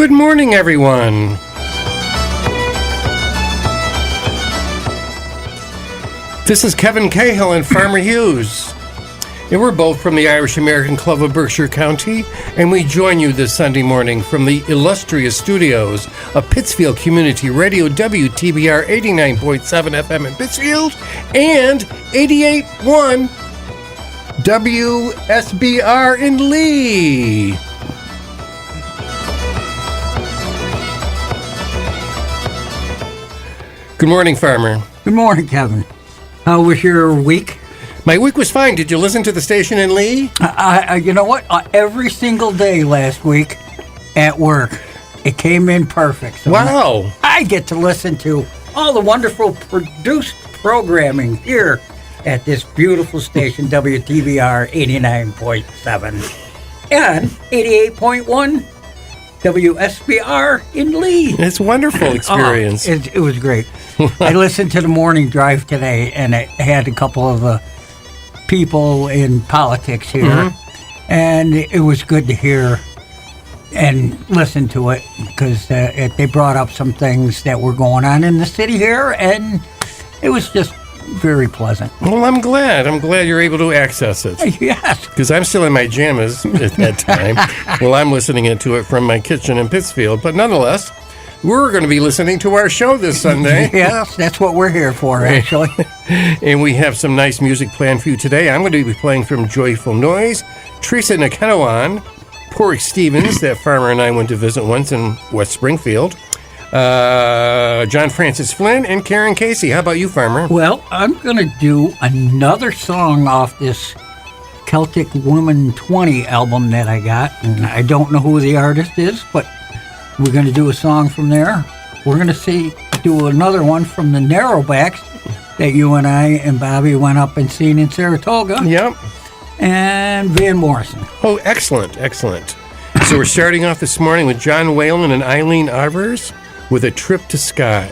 Good morning, everyone. This is Kevin Cahill and Farmer Hughes. And we're both from the Irish American Club of Berkshire County, and we join you this Sunday morning from the illustrious studios of Pittsfield Community Radio, WTBR 89.7 FM in Pittsfield, and 88.1 WSBR in Lee. Good morning, Farmer. Good morning, Kevin. How was your week? My week was fine. Did you listen to the station in Lee? You know what? Every single day last week at work, it came in perfect. So wow. I get to listen to all the wonderful produced programming here at this beautiful station, WTBR 89.7 and 88.1 WSBR in Lee. It's a wonderful experience. It was great. I listened to the morning drive today, and it had a couple of the people in politics here, and it was good to hear and listen to it because they brought up some things that were going on in the city here, and it was just very pleasant. Well, I'm glad. I'm glad you're able to access it. Yes. Because I'm still in my jammies at that time. Well, I'm listening to it from my kitchen in Pittsfield, but nonetheless, we're going to be listening to our show this Sunday. Yes, that's what we're here for, actually. And we have some nice music planned for you today. I'm going to be playing from Joyful Noise, Teresa Nakenowan, Porrick Stevens, that farmer and I went to visit once in West Springfield, John Francis Flynn, and Karen Casey. How about you, Farmer? Well, I'm going to do another song off this Celtic Woman 20 album that I got, and I don't know who the artist is, but we're going to do a song from there. We're going to do another one from the Narrowbacks that you and I and Bobby went up and seen in Saratoga. Yep. And Van Morrison. Oh, excellent, excellent. So we're starting off this morning with John Whalen and Eileen Arvers with A Trip to Skye.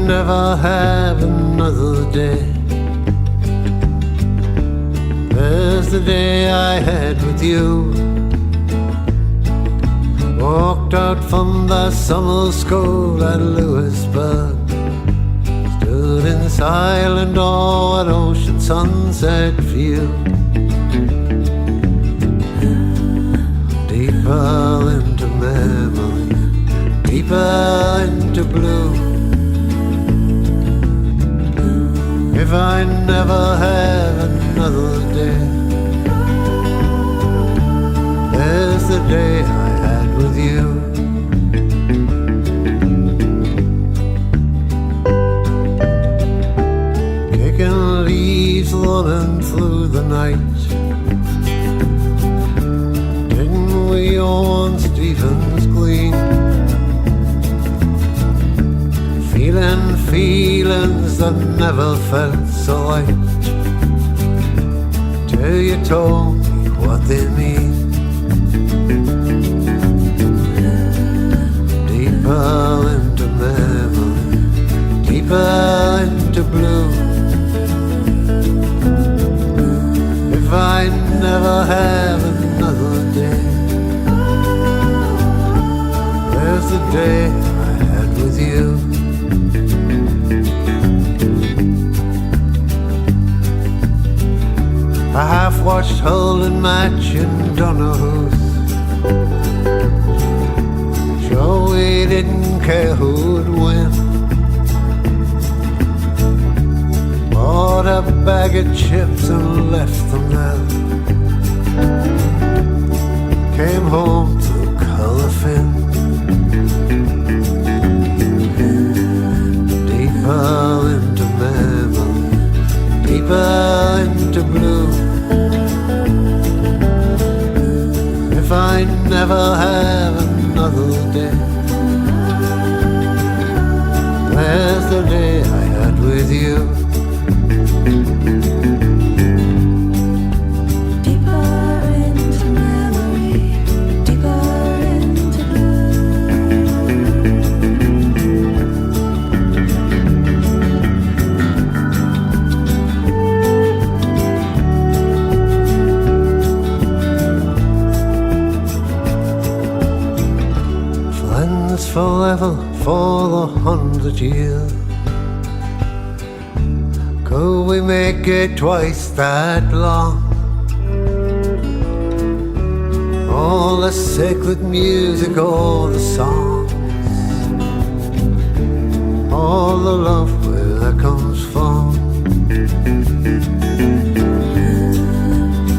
never have another day. There's the day I had with you. Walked out from the summer school at Lewisburg. Stood in silent awe at ocean sunset view. Deeper into memory, deeper into blue. If I never have another day, there's the day I had with you. Kicking leaves, running through the night. Didn't we on Stephen's Green? Feeling feelings that never felt so light, till you told me what they mean. Deeper into memory, deeper into blue. If I never have another day, there's the day I had with you. I half-watched hurling match in Donoghue's. Sure we didn't care who'd win. Bought a bag of chips and left them there. Came home to Colourfin. Deeper into memory, deeper into blue. If I never have another day, where's the day I had with you? Deeper into memory, deeper into forever for 100 years. Could we make it twice that long? All the sacred music, all the songs, all the love where that comes from.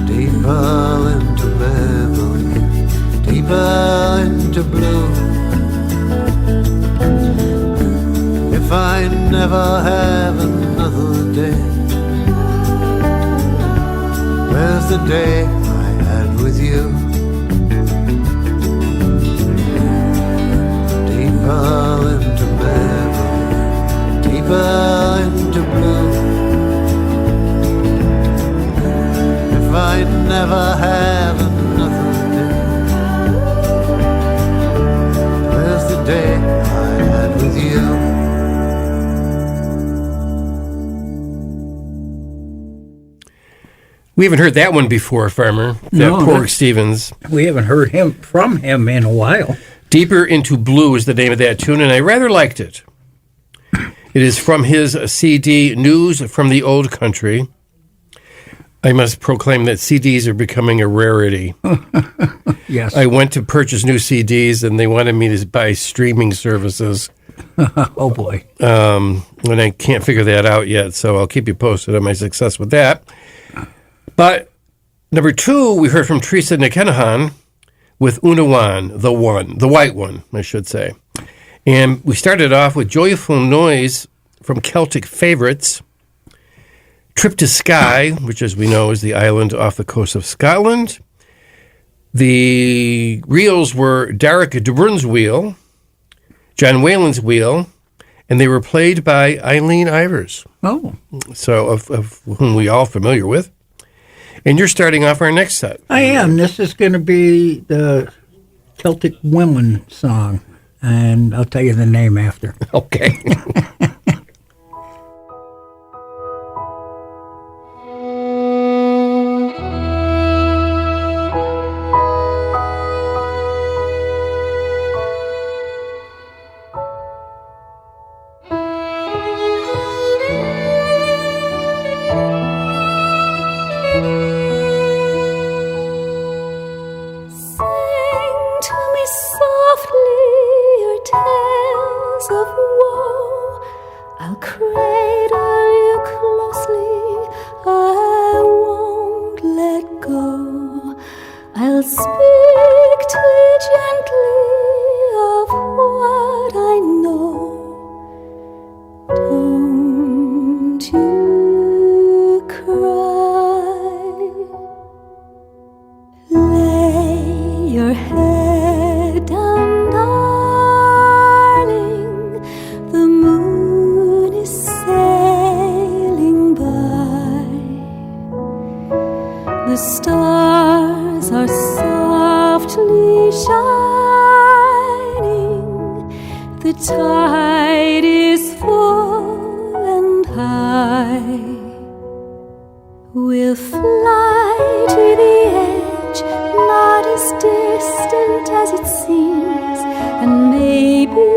Deeper into memory, deeper into blue. If I never have another day, where's the day I had with you? Deeper into memory, deeper into blue. If I never have another day, where's the day I had with you? We haven't heard that one before, Farmer. That Pork Stevens. We haven't heard from him in a while. Deeper Into Blue is the name of that tune, and I rather liked it. It is from his CD, News from the Old Country. I must proclaim that CDs are becoming a rarity. Yes. I went to purchase new CDs, and they wanted me to buy streaming services. Oh, boy. And I can't figure that out yet, so I'll keep you posted on my success with that. But number 2, we heard from Teresa Nikkenahan with Unawan, the white one, I should say. And we started off with Joyful Noise from Celtic Favorites, Trip to Skye, which as we know is the island off the coast of Scotland. The reels were Derek DeBruyn's wheel, John Whalen's wheel, and they were played by Eileen Ivers. Oh. So of whom we all familiar with. And you're starting off our next set. I am. This is going to be the Celtic Women song, and I'll tell you the name after. Okay. Sing to me softly your tales of woe. I'll cradle you closely, I won't let go. I'll speak to you gently of what I know. Don't you cry. Lay your head down, darling. The moon is sailing by. The stars are softly shining. The tide is full and high. We'll fly to the edge, not as distant as it seems, and maybe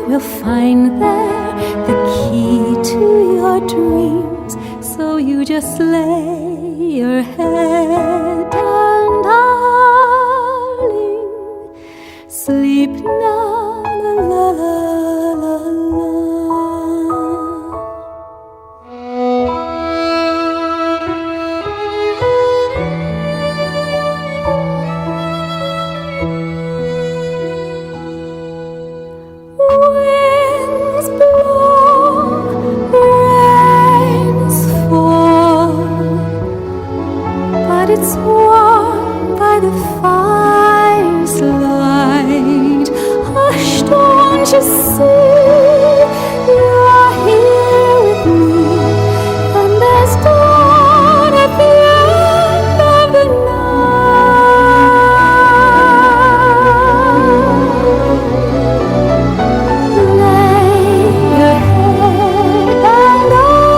we'll find there the key to your dreams. So you just lay your head down, darling. Sleep now, la la la la la. Winds blow, rains fall, but it's warm by the fire's light. Hush, don't you see, you're here with me, and there's dawn at the end of the night. Lay your head down, darling.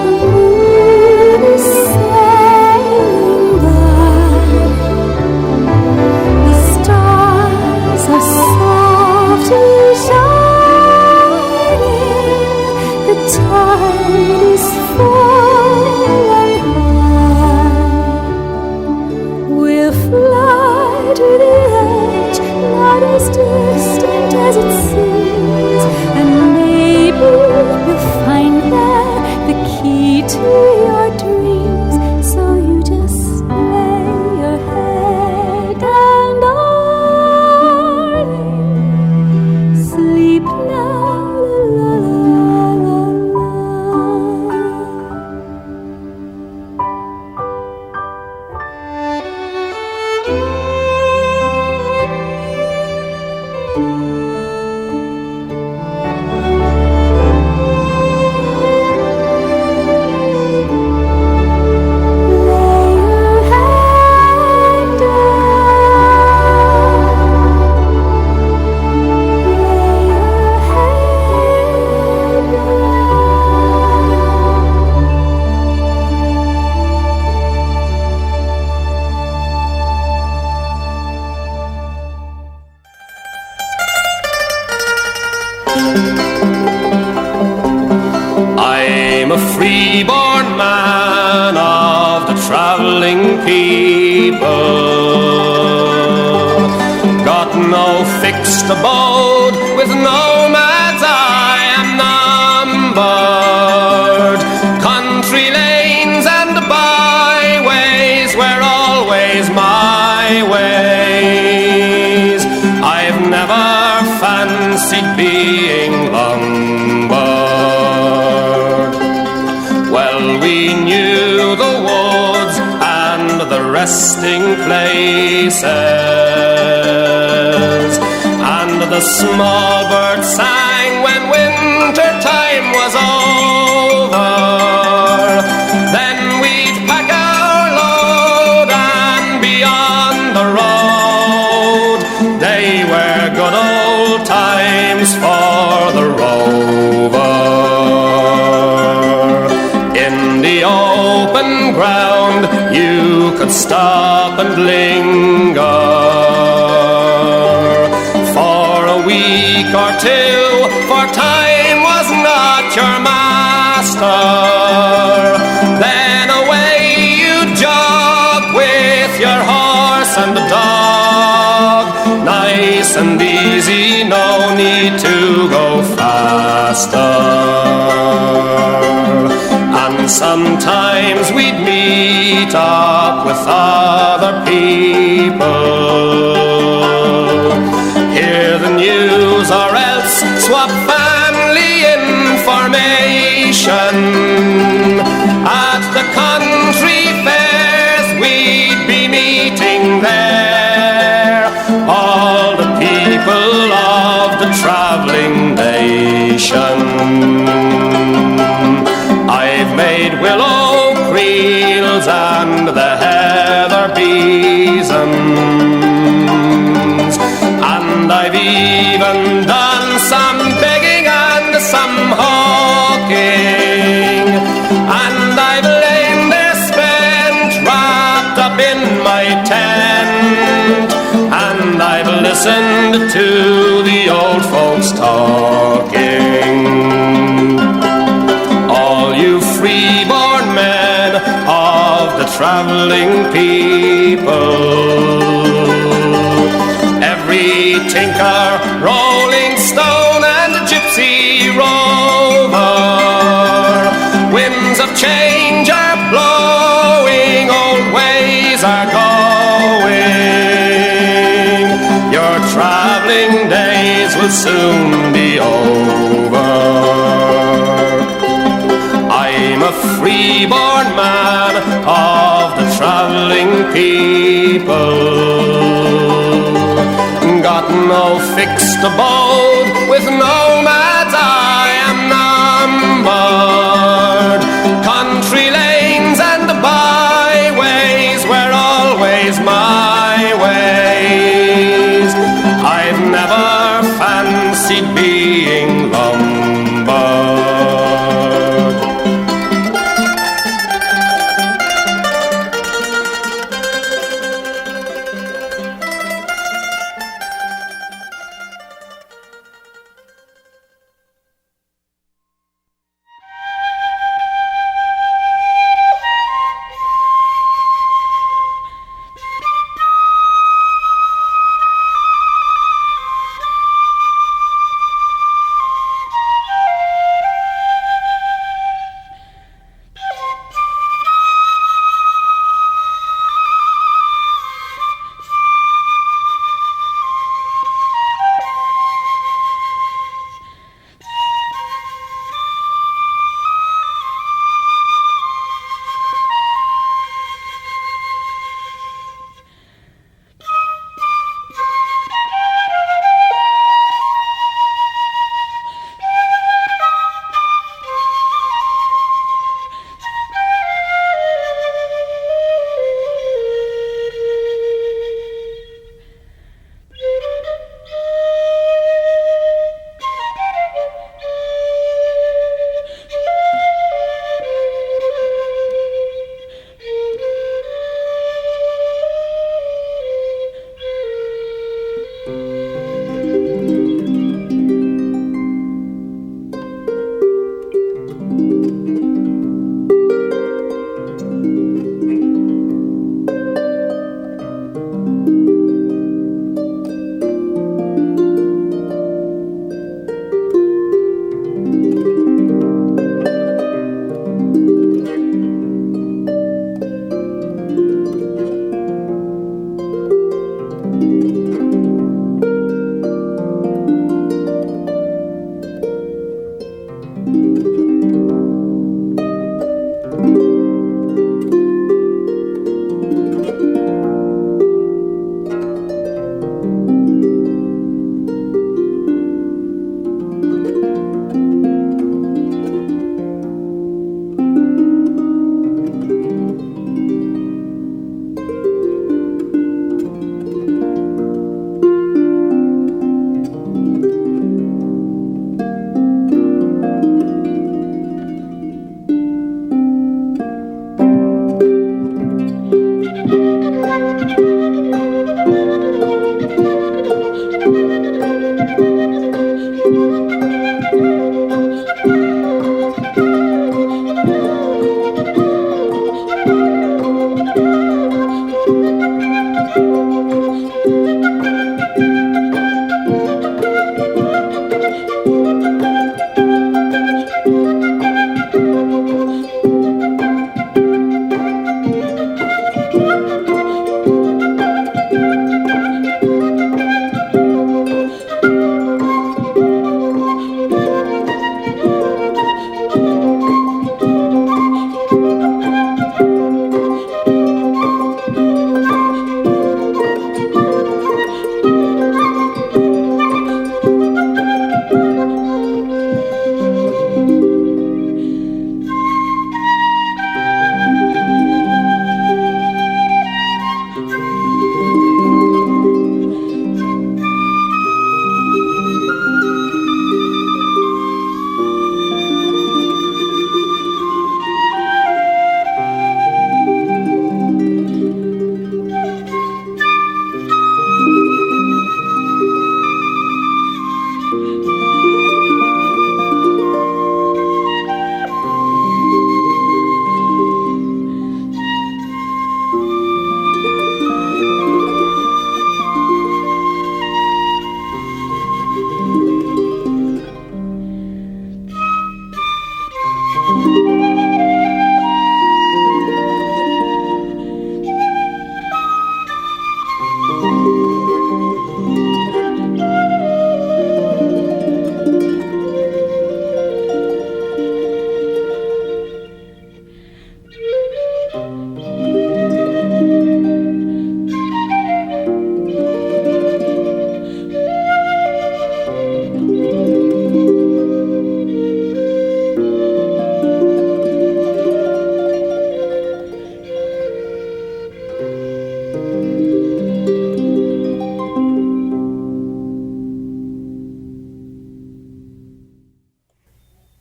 The moon is sailing by. The stars are softly shining. The tide is full and high. We'll fly to the edge, not as distant as it seems, and maybe we'll find there the key to your dreams. So you just lay your head down, darling. Sleep now, la la la I'm a freeborn man of the traveling people. Got no fixed abode, with nomads I am numbered. Country lanes and byways were always my ways. I've never fancied being lumbered. Well, we knew the woods and the resting places, and the small birds sang when winter time was over. Then we'd pack our load and be on the road. They were good old times for the rover. In the open ground you could stop and linger for a week or two, for time was not your master. Then master. And sometimes we'd meet up with other people, hear the news or else swap family information. At the country fairs we'd be meeting there, all the people of the travelling nation. I've made willow creels and the heather besoms, and I've even done some begging and some hawking, and I've lain there spent wrapped up in my tent, and I've listened to the old folks talking. All you freeborn men of the travelling people, every tinker, rolling stone and gypsy rover, winds of change are blowing, old ways are going, your travelling days will soon be over. I'm a freeborn man of the travelling people, got no fixed abode, with nomads I am numbered. Country lanes and byways were always my ways. I've never fancied being lumbered.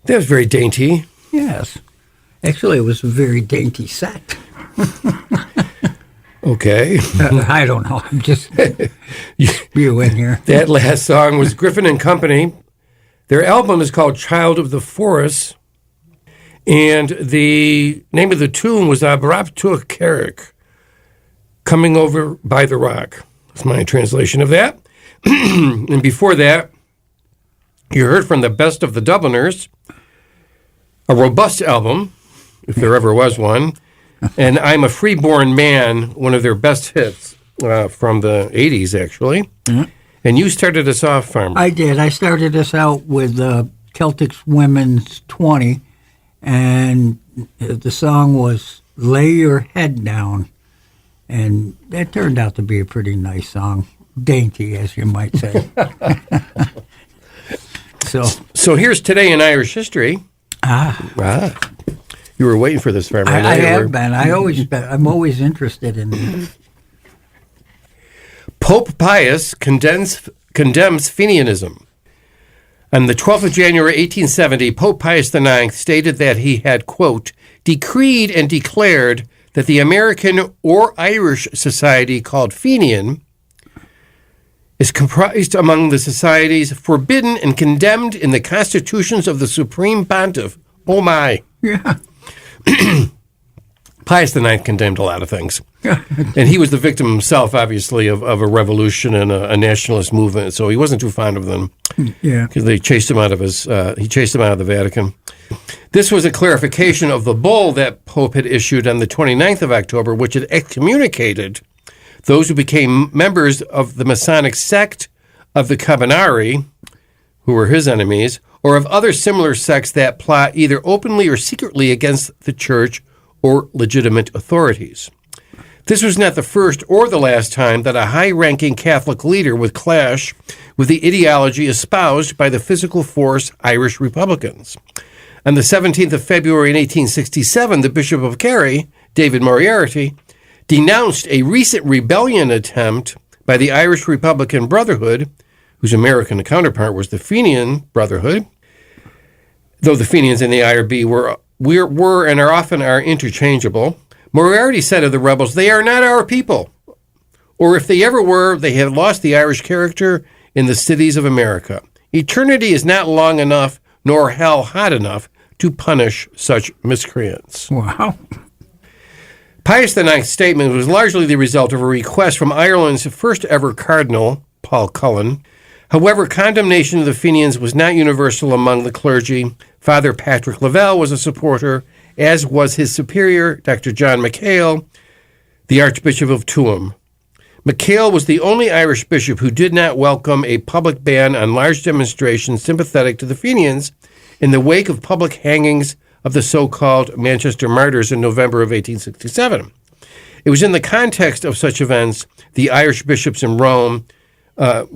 That was very dainty. Yes. Actually, it was a very dainty set. Okay. I don't know. I'm just you in here. That last song was Griffin and Company. Their album is called Child of the Forest. And the name of the tune was Abrap Tuch Carrick, Coming Over by the Rock. That's my translation of that. And before that, you heard from the Best of the Dubliners, a robust album, if there ever was one, and I'm a Freeborn Man, one of their best hits from the 80s, actually. Mm-hmm. And you started us off, Farmer. I did. I started us out with Celtic's Women's 20, and the song was Lay Your Head Down, and that turned out to be a pretty nice song. Dainty, as you might say. So here's Today in Irish History. You were waiting for this, Farmer. I have been. I'm always interested in it. Pope Pius condemns Fenianism. On the 12th of January, 1870, Pope Pius IX stated that he had, quote, decreed and declared that the American or Irish society called Fenian is comprised among the societies forbidden and condemned in the constitutions of the Supreme Pontiff. Oh, my. Yeah. Pius IX condemned a lot of things. And he was the victim himself, obviously, of a revolution and a nationalist movement, so he wasn't too fond of them. Yeah. Because they chased him out of the Vatican. This was a clarification of the bull that Pope had issued on the 29th of October, which had excommunicated those who became members of the Masonic sect of the Cabinari, who were his enemies, or of other similar sects that plot either openly or secretly against the church or legitimate authorities. This was not the first or the last time that a high-ranking Catholic leader would clash with the ideology espoused by the physical force Irish Republicans. On the 17th of February in 1867, the Bishop of Kerry, David Moriarty, denounced a recent rebellion attempt by the Irish Republican Brotherhood, whose American counterpart was the Fenian Brotherhood, though the Fenians and the IRB were and are often interchangeable. Moriarty said of the rebels, they are not our people, or if they ever were, they have lost the Irish character in the cities of America. Eternity is not long enough, nor hell hot enough to punish such miscreants. Wow. Pius IX's statement was largely the result of a request from Ireland's first ever cardinal, Paul Cullen. However, condemnation of the Fenians was not universal among the clergy. Father Patrick Lavelle was a supporter, as was his superior, Dr. John McHale, the Archbishop of Tuam. McHale was the only Irish bishop who did not welcome a public ban on large demonstrations sympathetic to the Fenians in the wake of public hangings of the so-called Manchester Martyrs in November of 1867. It was in the context of such events the Irish bishops in Rome,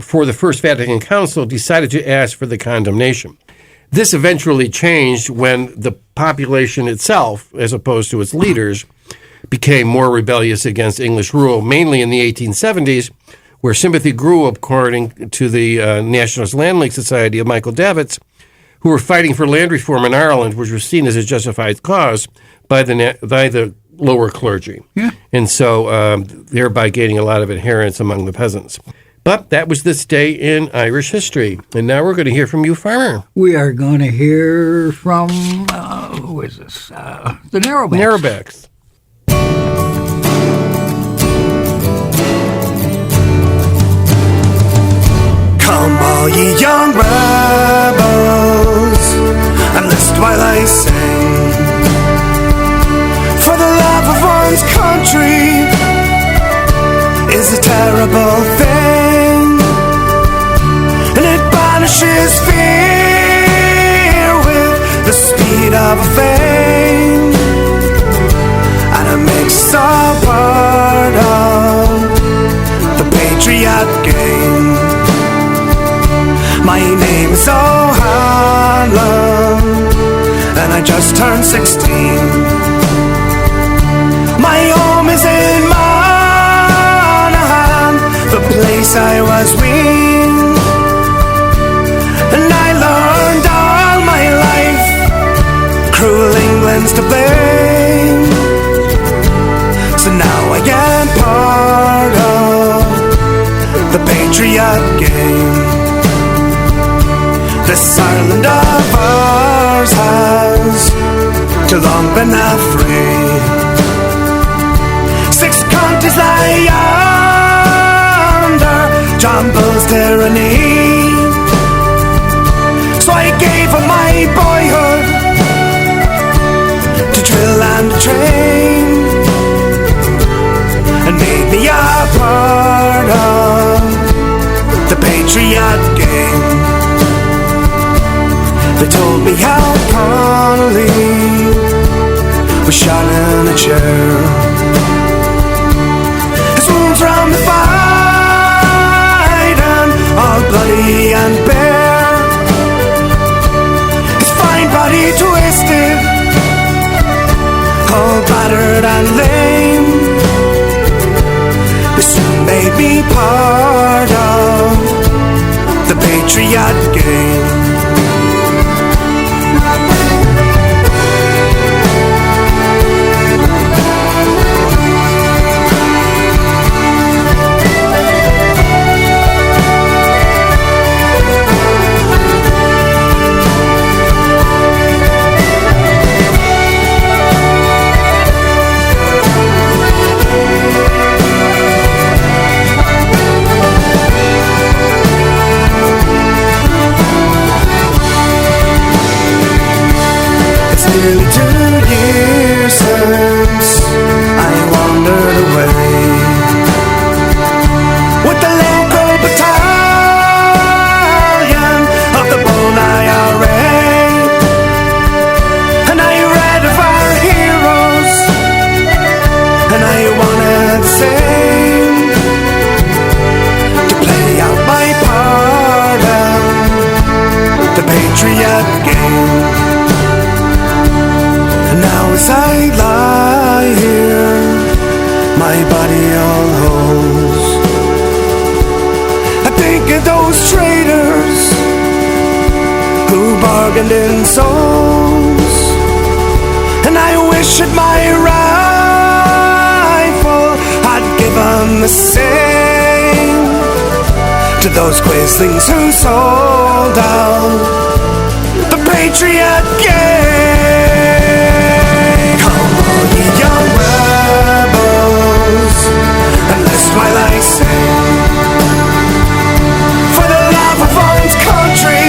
for the First Vatican Council, decided to ask for the condemnation. This eventually changed when the population itself, as opposed to its leaders, became more rebellious against English rule, mainly in the 1870s, where sympathy grew, according to the Nationalist Land League Society of Michael Davitt, who were fighting for land reform in Ireland, which was seen as a justified cause by the lower clergy. Yeah. And so thereby gaining a lot of adherents among the peasants. But that was this day in Irish history. And now we're going to hear from you, Farmer. We are going to hear from, who is this? The Narrowbacks. Narrowbacks. Come all ye young rebels, and list while I sing. For the love of one's country is a terrible thing, and it banishes fear with the speed of a flame, and it makes a part of the patriot game. My name is O'Hanlon, and I just turned 16. My home is in Monaghan, the place I was weaned, and I learned all my life afraid. 6 countries lie under John Bull's tyranny. So I gave up my boyhood to drill and train, and made me a part of the Patriot game. They told me how Connolly was shot in a chair. His wounds from the fight and all bloody and bare, his fine body twisted, all battered and lame. They soon made me part of the Patriot game. Nearly 2 years since I wandered away with the local battalion of the Bone IRA, and I read of our heroes, and I wanted the same, to play out my part of the Patriot game. Now as I lie here, my body all holds, I think of those traitors who bargained in souls, and I wish that my rifle had given the same to those quaslings who sold out the Patriot game. Come on, ye young rebels, and list while I sing. For the love of one's country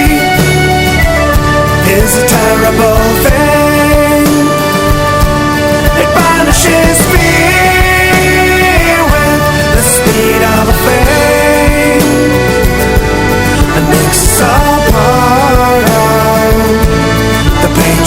is a terrible thing. It banishes fear with the speed of a flame, and makes us a part of the pain.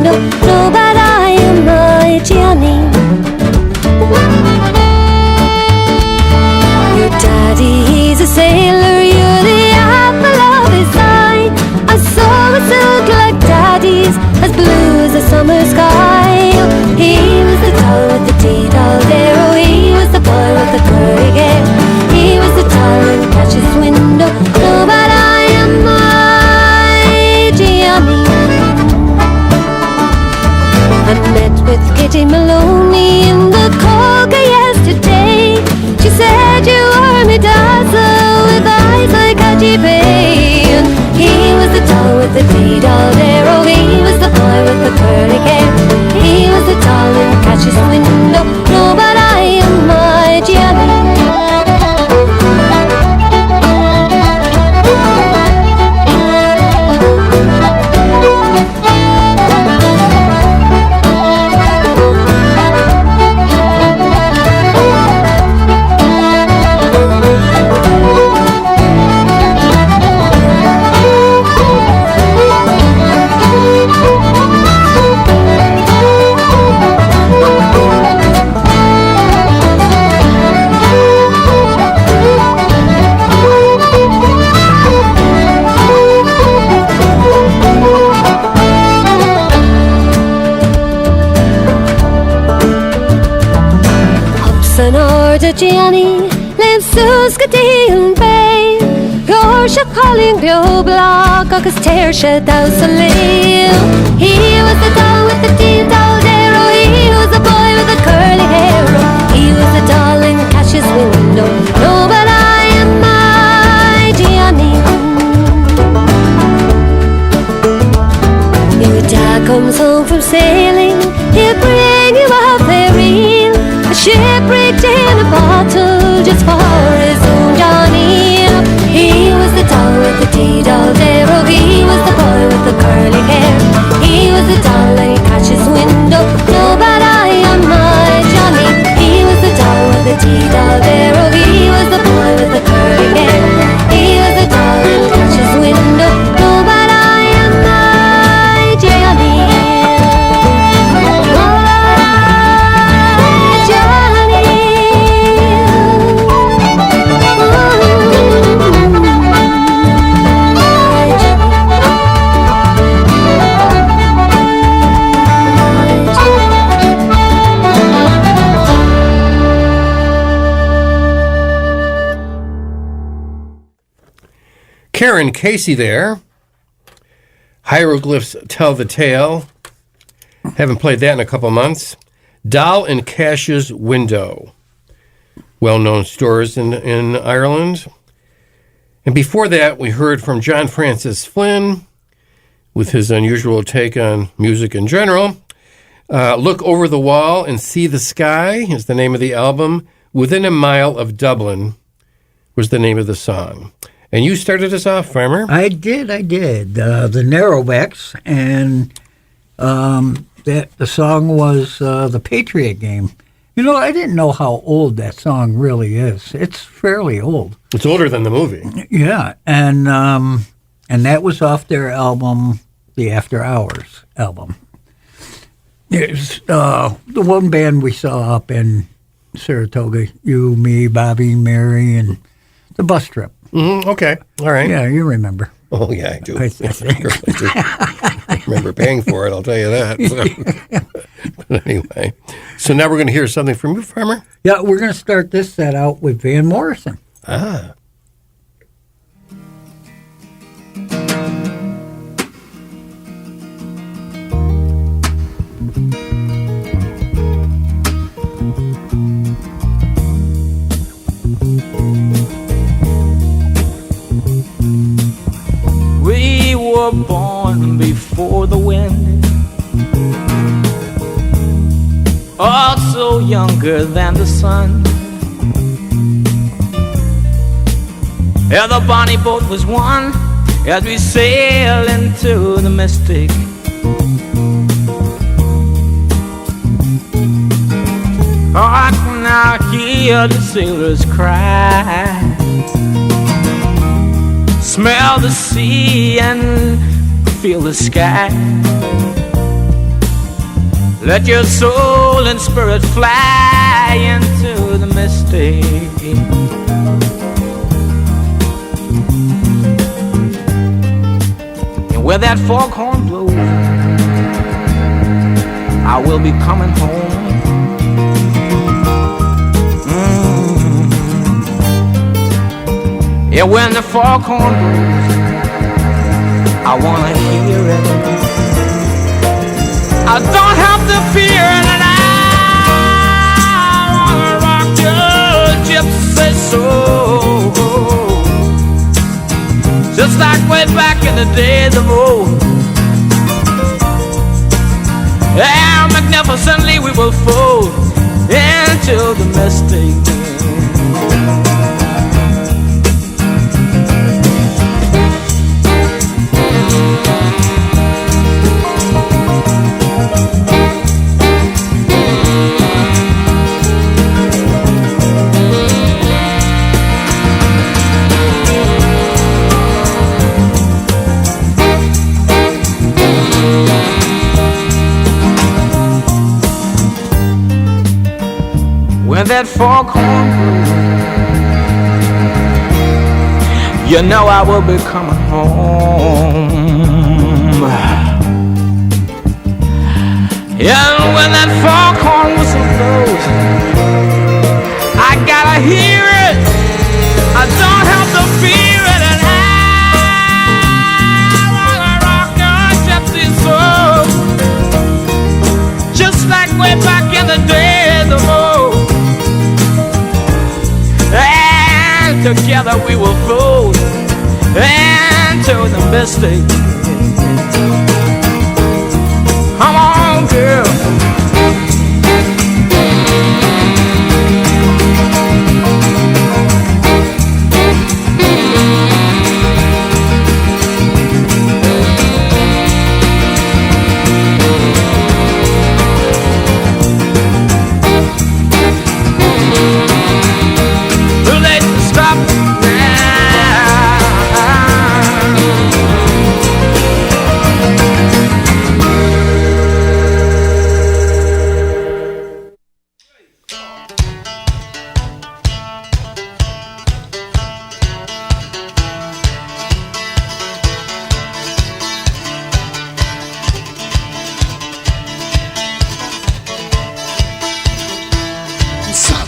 window. No, but I am my Gianni. Your daddy, he's a sailor. You're the apple of his eye. I saw a silk like daddy's, as blue as the summer sky. He was the doll with the tea doll there. Oh, he was the boy with the curly hair. He was the doll in Catch's window. No, but I am my Gianni. I met with Kitty Maloney in the Colga yesterday. She said you were my dazzle with eyes like Haji Bay. And he was the doll with the tea doll there. Oh, he was the boy with the curly hair. He was the doll in Catch's window. No, but I am my Gianni. Gianni, len Suskadeen Bay. Gorsha calling Bio Block, August Tearsha Dowsaleo. He was the doll with the tea doll there. Oh, he was the boy with the curly hair. Oh, he was the doll in Catch's window. No, but I am my Gianni. Your dad comes home from sailing. He'll bring you a ferry. A shipwrecked in a bottle just for his own Johnny. He was the doll with the tea doll there. Oh, he was the boy with the curly hair. He was the doll in Catch's window. No, but I am my Johnny. He was the doll with the tea doll there. Oh, he was the boy with the curly hair. He was the doll in Catch's window. No, but I am my Johnny. Karen Casey there. Hieroglyphs Tell the Tale. Haven't played that in a couple months. Doll in Cash's Window. Well-known stores in Ireland. And before that, we heard from John Francis Flynn with his unusual take on music in general. Look Over the Wall and See the Sky is the name of the album. Within a Mile of Dublin was the name of the song. And you started us off, Farmer. I did. The Narrowbacks, and the song was The Patriot Game. You know, I didn't know how old that song really is. It's fairly old. It's older than the movie. Yeah, and that was off their album, the After Hours album. It's the one band we saw up in Saratoga, you, me, Bobby, Mary, and the bus trip. Mm-hmm. Okay. All right. Yeah, you remember. Oh, yeah, I do. I remember paying for it, I'll tell you that. But anyway, so now we're going to hear something from you, Farmer? Yeah, we're going to start this set out with Van Morrison. Ah. We were born before the wind, also younger than the sun. Yeah, the bonnie boat was one as we sailed into the mystic. Oh, I can now hear the sailors cry, smell the sea and feel the sky. Let your soul and spirit fly into the mystic. And where that foghorn blows, I will be coming home. Yeah, when the foghorn blows, I wanna hear it. I don't have to fear it, and I wanna rock your gypsy soul, just like way back in the days of old. Yeah, magnificently we will fold into the mystic. When that foghorn blows, you know I will be coming home. Yeah, when that foghorn whistle blows, I gotta hear it. I don't have to fear it, and I wanna rock your gypsy soul, just like way back in the days of old. And together we will float into the mystic. Come on, girl.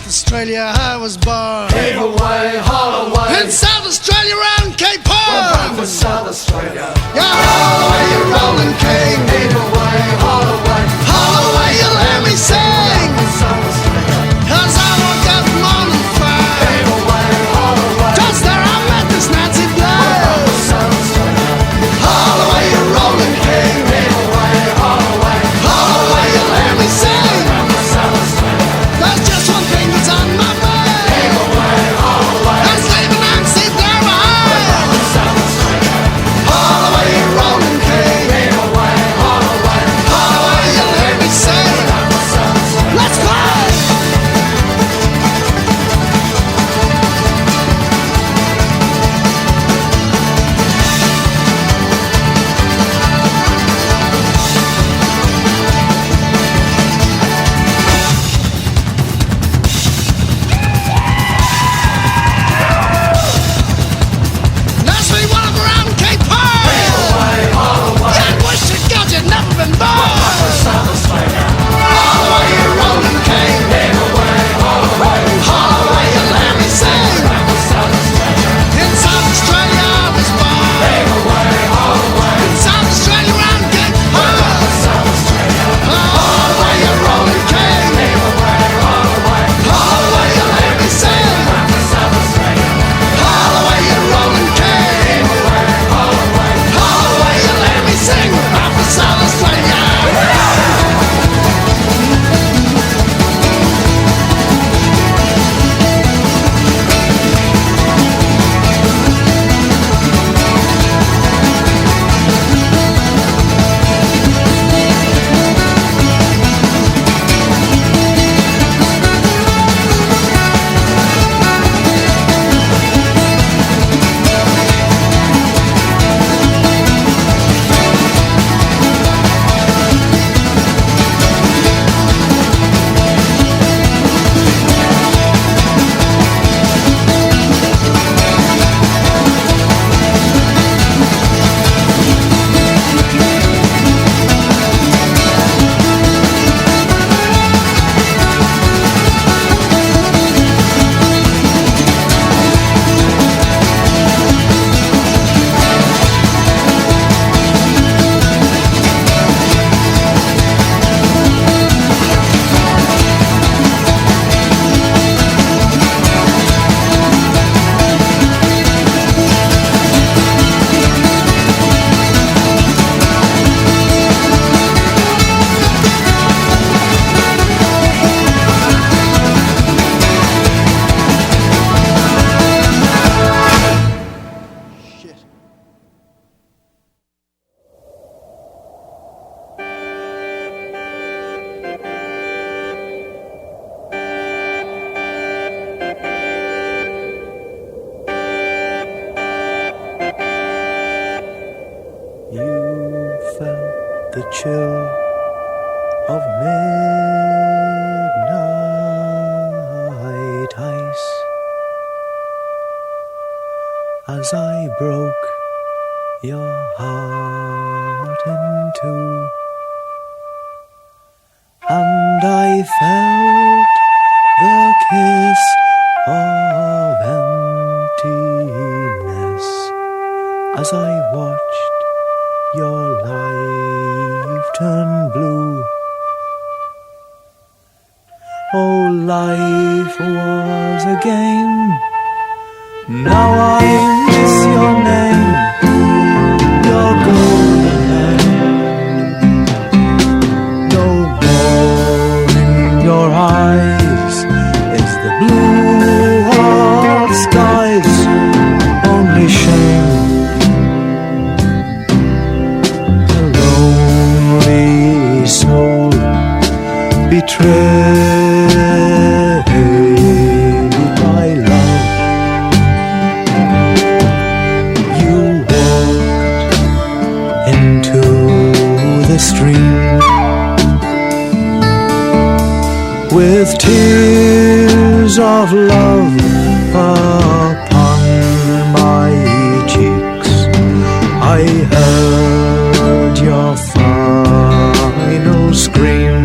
Australia I was born. Cave away, haul away. In South Australia round Cape Horn. We're back for South Australia. Yeah, haul away, you rolling king. Cave away, haul away. Haul away, you'll hear me sing. South Australia. As I walk out the morning fire. Cave away, haul away. Just there I met this Nancy We're back for Blues. South Australia. Haul away, you rolling king. Cave away, haul away. Haul away, you'll hear me sing. Back for South Australia. There's just one thing that's on my mind. Cave away, haul away. That's leaving Nancy there Back behind. for South Australia. Haul away, you rolling king. Cave away, haul away. Haul of midnight ice as I broke your heart in two, and I felt the kiss of emptiness as I watched your life turn blue. Oh, life was a game. Now I miss your name, your golden hair. No more in your eyes is the blue of skies, only shame. The lonely soul betrayed by love. You walked into the stream with tears of love upon my cheeks. I heard your final scream.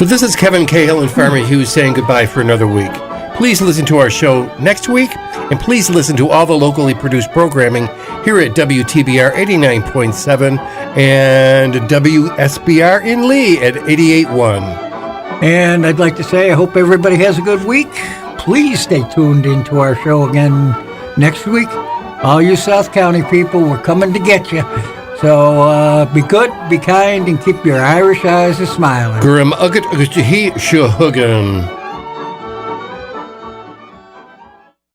So this is Kevin Cahill and Farmer Hughes saying goodbye for another week. Please listen to our show next week, and please listen to all the locally produced programming here at WTBR 89.7 and WSBR in Lee at 88.1. And I'd like to say I hope everybody has a good week. Please stay tuned into our show again next week. All you South County people, we're coming to get you. So be good, be kind, and keep your Irish eyes a-smiling. Grim Ugat Ugat He Shuhugan.